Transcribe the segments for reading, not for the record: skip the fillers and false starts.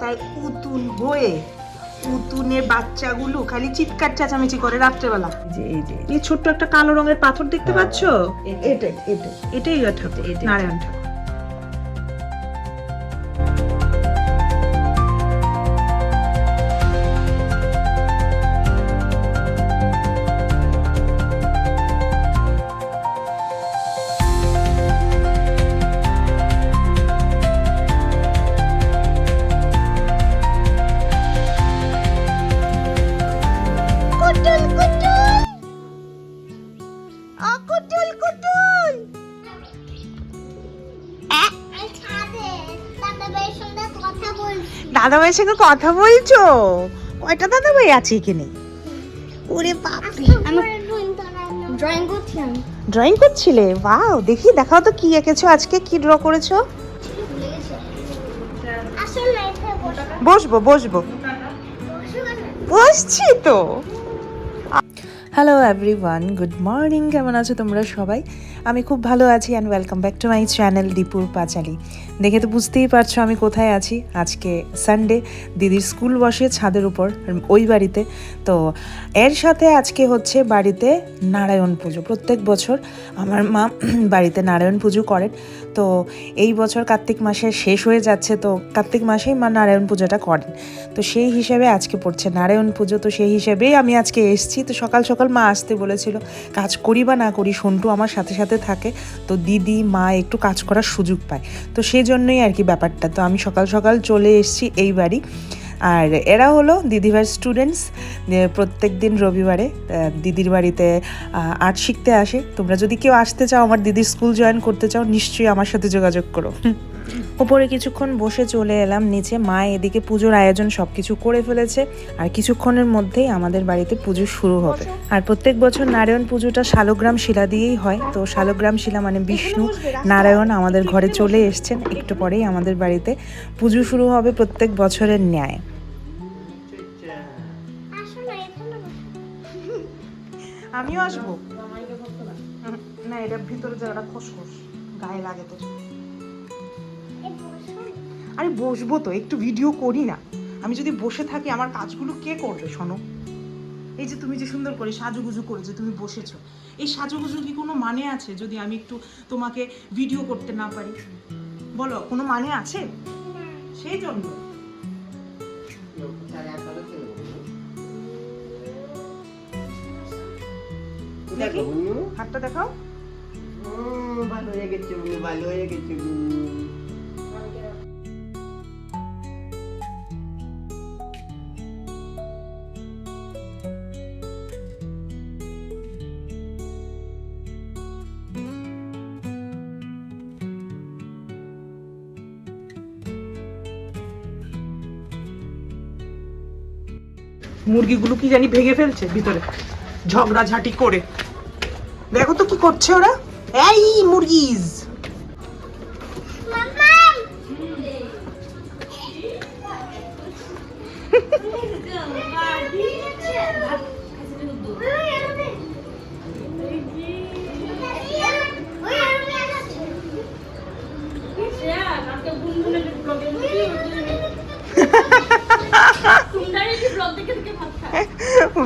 মাথায় উতুন বয়ে উতুনের বাচ্চাগুলো খালি চিৎকার চেঁচামেচি করে রাত্রেবেলা। এই ছোট্ট একটা কালো রঙের পাথর দেখতে পাচ্ছ? এটাই ঠাকুর, নারায়ণ ঠাকুর। দাদা ভাইয়ের সঙ্গে কথা বলছো? কয়টা দাদা ভাই আছে এখানে? ওরে বাপরে, আমি ড্রয়িং করছিলে? ওয়াও, দেখি দেখাও তো কি এঁকেছো আজকে, কি ড্র করেছো? বসবো বসছি তো। Hello everyone, good morning. কেমন আছো তোমরা সবাই? আমি খুব ভালো আছি and welcome back to my channel দীপুর পাঁচালী। দেখে তো বুঝতেই পারছো আমি কোথায় আছি। আজকে সানডে, দিদির স্কুল বসে ছাদের উপর ওই বাড়িতে। তো এর সাথে আজকে হচ্ছে বাড়িতে নারায়ণ পুজো। প্রত্যেক বছর আমার মা বাড়িতে নারায়ণ পুজো করেন। তো এই বছর কার্তিক মাসে শেষ হয়ে যাচ্ছে, তো কার্তিক মাসেই মা নারায়ণ পুজোটা করেন। তো সেই হিসেবে আজকে পড়ছে নারায়ণ পুজো, তো সেই হিসেবেই আমি আজকে এসেছি। তো সকাল সকাল মা আসতে বলেছিল, কাজ করি বা না করি সন্টু আমার সাথে সাথে থাকে, তো দিদি মা একটু কাজ করার সুযোগ পায়, তো সেই জন্যই আর কি ব্যাপারটা। তো আমি সকাল সকাল চলে এসেছি এই বাড়ি। আর এরা হলো দিদিভাইয়ের স্টুডেন্টস। প্রত্যেক দিন রবিবারে দিদির বাড়িতে আর্ট শিখতে আসে। তোমরা যদি কেউ আসতে চাও, আমার দিদির স্কুল জয়েন করতে চাও, নিশ্চয়ই আমার সাথে যোগাযোগ করো। ওপরে কিছুক্ষণ বসে চলে এলাম নিচে। মা এদিকে পুজোর আয়োজন সব কিছু করে ফেলেছে, আর কিছুক্ষণের মধ্যেই আমাদের বাড়িতে পুজো শুরু হবে। আর প্রত্যেক বছর নারায়ণ পুজোটা শালগ্রাম শিলা দিয়েই হয়। তো শালগ্রাম শিলা মানে বিষ্ণু নারায়ণ আমাদের ঘরে চলে এসছেন। একটু পরেই আমাদের বাড়িতে পুজো শুরু হবে প্রত্যেক বছরের ন্যায়। আমিও আসবো না, এটা ভিতরে যাওয়াটা খসখস গায়ে লাগে তো। আরে বসবো তো, একটু ভিডিও করি না। আমি যদি বসে থাকি আমার কাজগুলো কে করবে? শোনো, এই যে তুমি যে সুন্দর করে সাজুগুজু করে যে তুমি বসেছো, এই সাজুগুজু কি কোনো মানে আছে যদি আমি একটু তোমাকে ভিডিও করতে না পারি? বলো, কোনো মানে আছে? সেই জন্য দেখি হাতটা দেখাও। ভালো হয়ে গেছে, ভালো হয়ে গেছে। মুরগিগুলো কি জানি ভেঙে ফেলছে ভিতরে ঝগড়াঝাটি করে। দেখো তো কি করছে ওরা। এই মুরগিজ,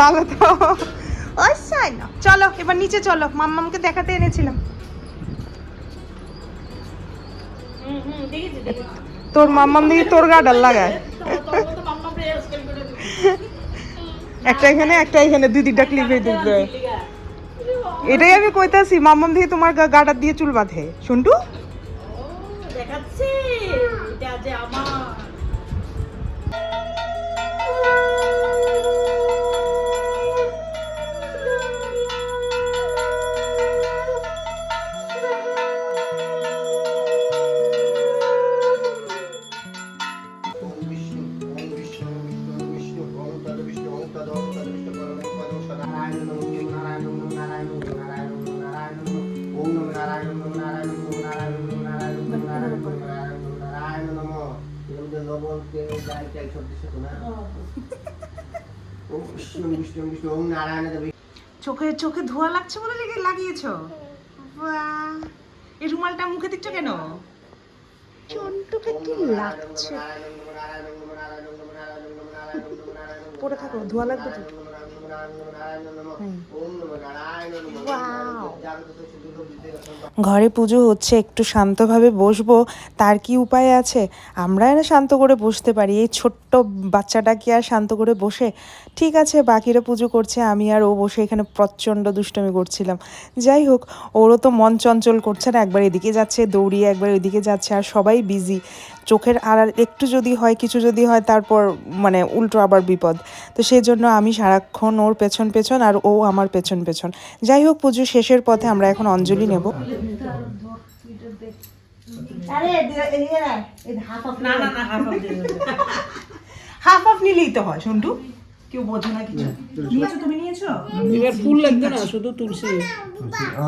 ভালো তো। চলো এবার নিচে চলো, মাম্মামকে দেখাতে এনেছিলাম। তোর মাম্মাম দেখি তোর গা ডাল লাগায়। একটা এখানে একটা এখানে, দিদিটা ক্লিপে দিতে। এটাই আমি কইতাছি, মাম্মাম দেখি তোমার গাটা দিয়ে চুল বাঁধে। শুনটু দেখাচ্ছে এটা যে আমার। চোখে চোখে ধোয়া লাগছে বলে লাগিয়েছো? এই রুমালটা মুখে দিচ্ছ কেন? চন্টুকে কি লাগছে? পড়ে থাকো, ধোয়া লাগবে তো। ঘরে পুজো হচ্ছে, একটু শান্তভাবে বসবো, তার কি উপায় আছে? আমরা না শান্ত করে বসতে পারি, এই ছোট্ট বাচ্চাটা কি আর শান্ত করে বসে? ঠিক আছে, বাকিরা পুজো করছে, আমি আর ও বসে এখানে প্রচণ্ড দুষ্টুমি করছিলাম। যাই হোক, ওরও তো মন চঞ্চল করছে না, একবার এদিকে যাচ্ছে দৌড়িয়ে, একবার ওইদিকে যাচ্ছে, আর সবাই বিজি। চোখের আর একটু যদি হয়, কিছু যদি হয়, তারপর মানে উল্টো আবার বিপদ। তো সেই জন্য আমি সারাক্ষণ ওর পেছন পেছন আর ও আমার পেছন পেছন। যাই হোক, পুজো শেষের পথে আমরা এখন অঞ্জলি নেব। হাফ হাফ নিলেই তো হয় সন্টু, কেউ বোঝে না কিছু। নিয়েছো তুমি? নিয়েছো? এবার ফুল লাগবে না, শুধু তুলসী।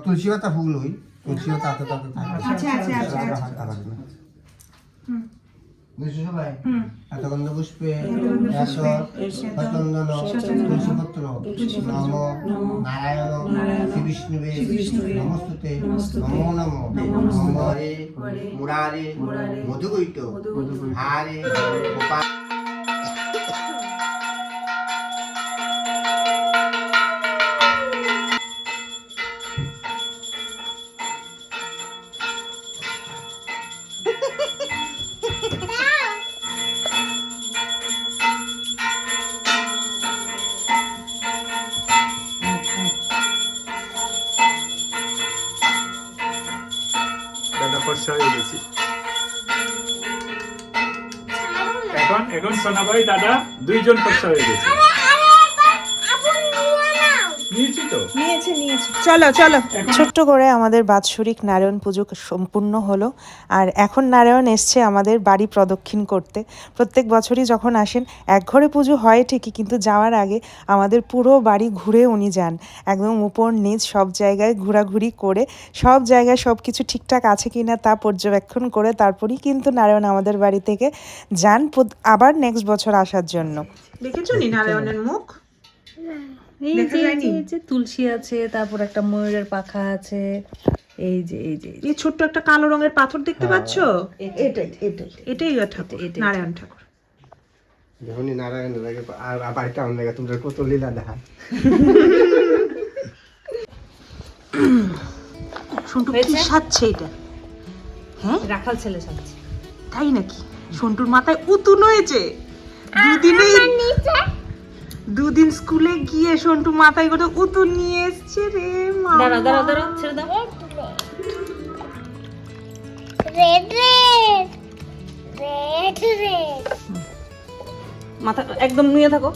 তুলসী পাতা ফুল হই, তুলসী পাতা আতে তাতে থাকে। আচ্ছা আচ্ছা আচ্ছা বুঝছো সবাই? এতগন্ধ পুষ্পে চন্দন তুলসী পত্র নম নারায়ণ শ্রী বিষ্ণুবে নমস্তুতে নমো নমো নম হরে মুরারে মধুকৈত হারে গোপাল। দাদা ফর্সা হয়ে গেছি এখন। এখন সোনাভাই দাদা দুইজন ফর্সা হয়ে গেছে। নিয়েছি তো। নিয়েছে। চলো চলো। ছোট্ট করে আমাদের বাৎসরিক নারায়ণ পুজো সম্পূর্ণ হলো, আর এখন নারায়ণ এসছে আমাদের বাড়ি প্রদক্ষিণ করতে। প্রত্যেক বছরই যখন আসেন, এক ঘরে পুজো হয় ঠিকই, কিন্তু যাওয়ার আগে আমাদের পুরো বাড়ি ঘুরে উনি যান, একদম উপর নিচ সব জায়গায় ঘোরাঘুরি করে, সব জায়গায় সব কিছু ঠিকঠাক আছে কিনা তা পর্যবেক্ষণ করে তারপরেই কিন্তু নারায়ণ আমাদের বাড়ি থেকে যান আবার নেক্সট বছর আসার জন্য। দেখেছো নি নারায়ণের মুখ? এই যে তুলসী আছে, তারপর একটা ময়ূরের পাখা আছে, এই যে এই ছোট্ট একটা কালো রঙের পাথর দেখতে পাচ্ছো? এটাই ঠাকুর, নারায়ণ ঠাকুর। যখনই নারায়ণ লাগে আর বাড়িতে আমার লাগে তোমরা কত লীলা দেখা। সন্টু কি সাজছে এটা? হ্যাঁ, রাখাল ছেলে সাজছে। তাই নাকি? সন্টুর মাথায় উতুন হয়েছে। দুদিন স্কুলে গিয়ে সন্টু মাথায় করে উতুন নিয়ে এসছে রে মা। দাঁড়াও ছেড়ে দাও। রেড মাথা একদম নুয়ে থাকো।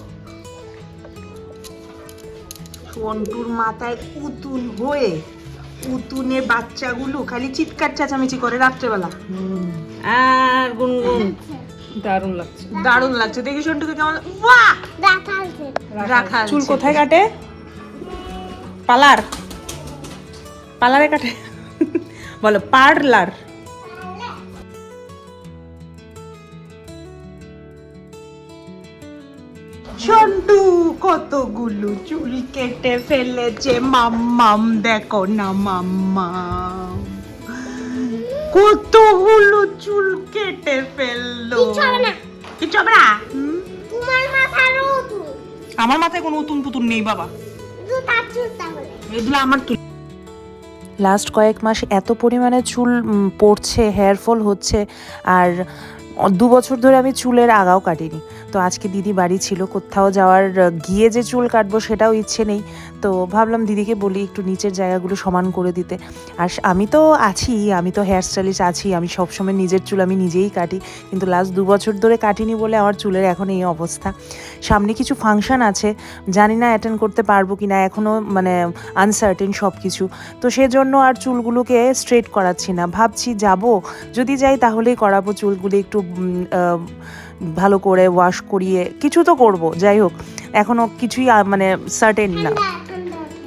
সন্টুর মাথায় উতুন হয়ে, উতুনে বাচ্চাগুলো খালি চিৎকার চেঁচামেচি করে রাত্রেবেলা। আর গুনগুন দারুণ লাগছে দেখি সন্টুকে। কেমন? বাহ, রাখাল। চুল কোথায় কাটে? পার্লারে কাটে। বলো পার্লার। সন্টু কতগুলো চুল কেটে ফেলেছে মাম্মাম, দেখো না মাম্মাম, কতগুলো চুল কেটে ফেললো। কিছু হবে না। আমার মাথায় কোনো উতুন পুতুন নেই বাবা, এগুলো আমার চুল। লাস্ট কয়েক মাস এত পরিমাণে চুল পড়ছে, হেয়ার ফল হচ্ছে, আর 2 বছর ধরে আমি চুলের আগাও কাটিনি। তো আজকে দিদি বাড়ি ছিল, কোথাও যাওয়ার গিয়ে যে চুল কাটবো সেটাও ইচ্ছে নেই। তো ভাবলাম দিদিকে বলি একটু নিচের জায়গাগুলো সমান করে দিতে। আর আমি তো হেয়ার স্টাইলিস্ট আছি, আমি সবসময় নিজের চুল আমি নিজেই কাটি, কিন্তু লাস্ট 2 বছর ধরে কাটিনি বলে আমার চুলের এখন এই অবস্থা। সামনে কিছু ফাংশন আছে, জানি না অ্যাটেন্ড করতে পারবো কি না, এখনও মানে আনসার্টেন সব কিছু। তো সেজন্য আর চুলগুলোকে স্ট্রেট করাচ্ছি না, ভাবছি যাব, যদি যাই তাহলেই করাবো চুলগুলো একটু ভালো করে ওয়াশ করিয়ে কিছু তো করব। যাই হোক, এখনো কিছুই মানে সার্টেন না।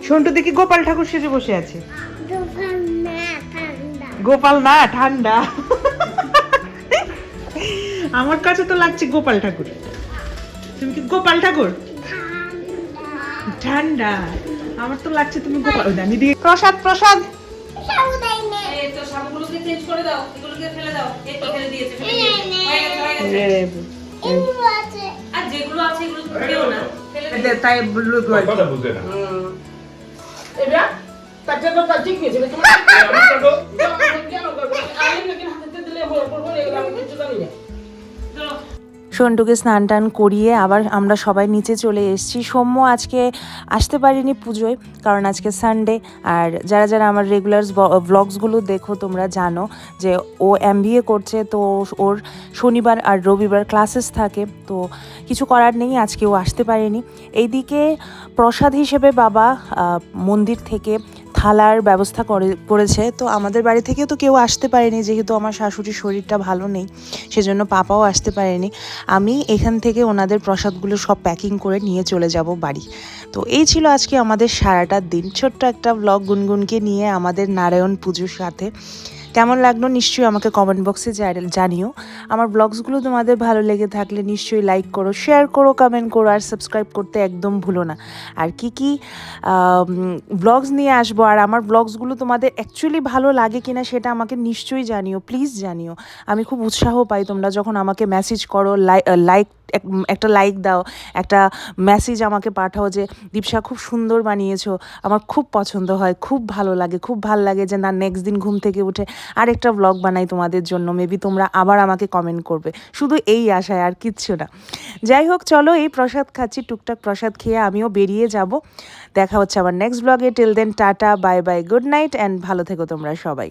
সন্টু দেখি গোপাল ঠাকুর সেজে বসে আছে। গোপাল না, ঠান্ডা। আমার কাছে তো লাগছে গোপাল ঠাকুর। তুমি কি গোপাল ঠাকুর? ঠান্ডা। আমার তো লাগছে তুমি গোপাল। প্রসাদ চেঞ্জ করে দাও, এগুলোকে ফেলে দাও। এই তো ফেলে দিয়েছে, ফেলে দিয়েছে। হয়ে গেছে। আর যেগুলো আছে এগুলো তুমি খেও না, ফেলে দিও। তাই বললো কথা বুঝে না এটা তাতে তো কাজ ঠিক হয়েছে তুমি কেন করবে আমি নাকি হাতে দিলে বলবো এগুলো আমি কিছু জানি না। চলো। সন্টুকে স্নান টান করিয়ে আবার আমরা সবাই নিচে চলে এসেছি। সৌম্য আজকে আসতে পারিনি পুজোয়, কারণ আজকে সানডে। আর যারা যারা আমার রেগুলার ব্লগসগুলো দেখো তোমরা জানো যে ও MBA করছে, তো ওর শনিবার আর রবিবার ক্লাসেস থাকে, তো কিছু করার নেই, আজকে ও আসতে পারেনি। এইদিকে প্রসাদ হিসেবে বাবা মন্দির থেকে থালার ব্যবস্থা করেছে। তো আমাদের বাড়ি থেকে তো কেউ আসতে পারেনি, যেহেতু আমার শাশুড়ির শরীরটা ভালো নেই, সেজন্য পাপাও আসতে পারেনি। আমি এখান থেকে ওনাদের প্রসাদগুলো সব প্যাকিং করে নিয়ে চলে যাব বাড়ি। তো এই ছিল আজকে আমাদের সারাটা দিন, ছোট্ট একটা ব্লগ গুনগুনকে নিয়ে আমাদের নারায়ণ পুজোর সাথে। কেমন লাগলো নিশ্চয়ই আমাকে কমেন্ট বক্সে জানিও। আমার ব্লগসগুলো তোমাদের ভালো লেগে থাকলে নিশ্চয়ই লাইক করো, শেয়ার করো, কমেন্ট করো, আর সাবস্ক্রাইব করতে একদম ভুলো না। আর কি ব্লগস নিয়ে আসবো আর আমার ব্লগসগুলো তোমাদের অ্যাকচুয়ালি ভালো লাগে কিনা সেটা আমাকে নিশ্চয়ই জানিও, প্লিজ জানিও। আমি খুব উৎসাহ পাই তোমরা যখন আমাকে মেসেজ করো, একটা লাইক দাও, একটা মেসেজ আমাকে পাঠাও যে দীপশা খুব সুন্দর বানিয়েছো। আমার খুব পছন্দ হয়, খুব ভালো লাগে যে না, নেক্সট দিন ঘুম থেকে উঠে আরেকটা ব্লগ বানাই তোমাদের জন্য। মেবি তোমরা আবার আমাকে কমেন্ট করবে, শুধু এই আশায়, আর কিচ্ছু না। যাই হোক, চলো এই প্রসাদ খাচ্ছি, টুকটাক প্রসাদ খেয়ে আমিও বেরিয়ে যাব। দেখা হচ্ছে আবার নেক্সট ব্লগে। Till then tata, bye bye, good night and ভালো থেকো তোমরা সবাই।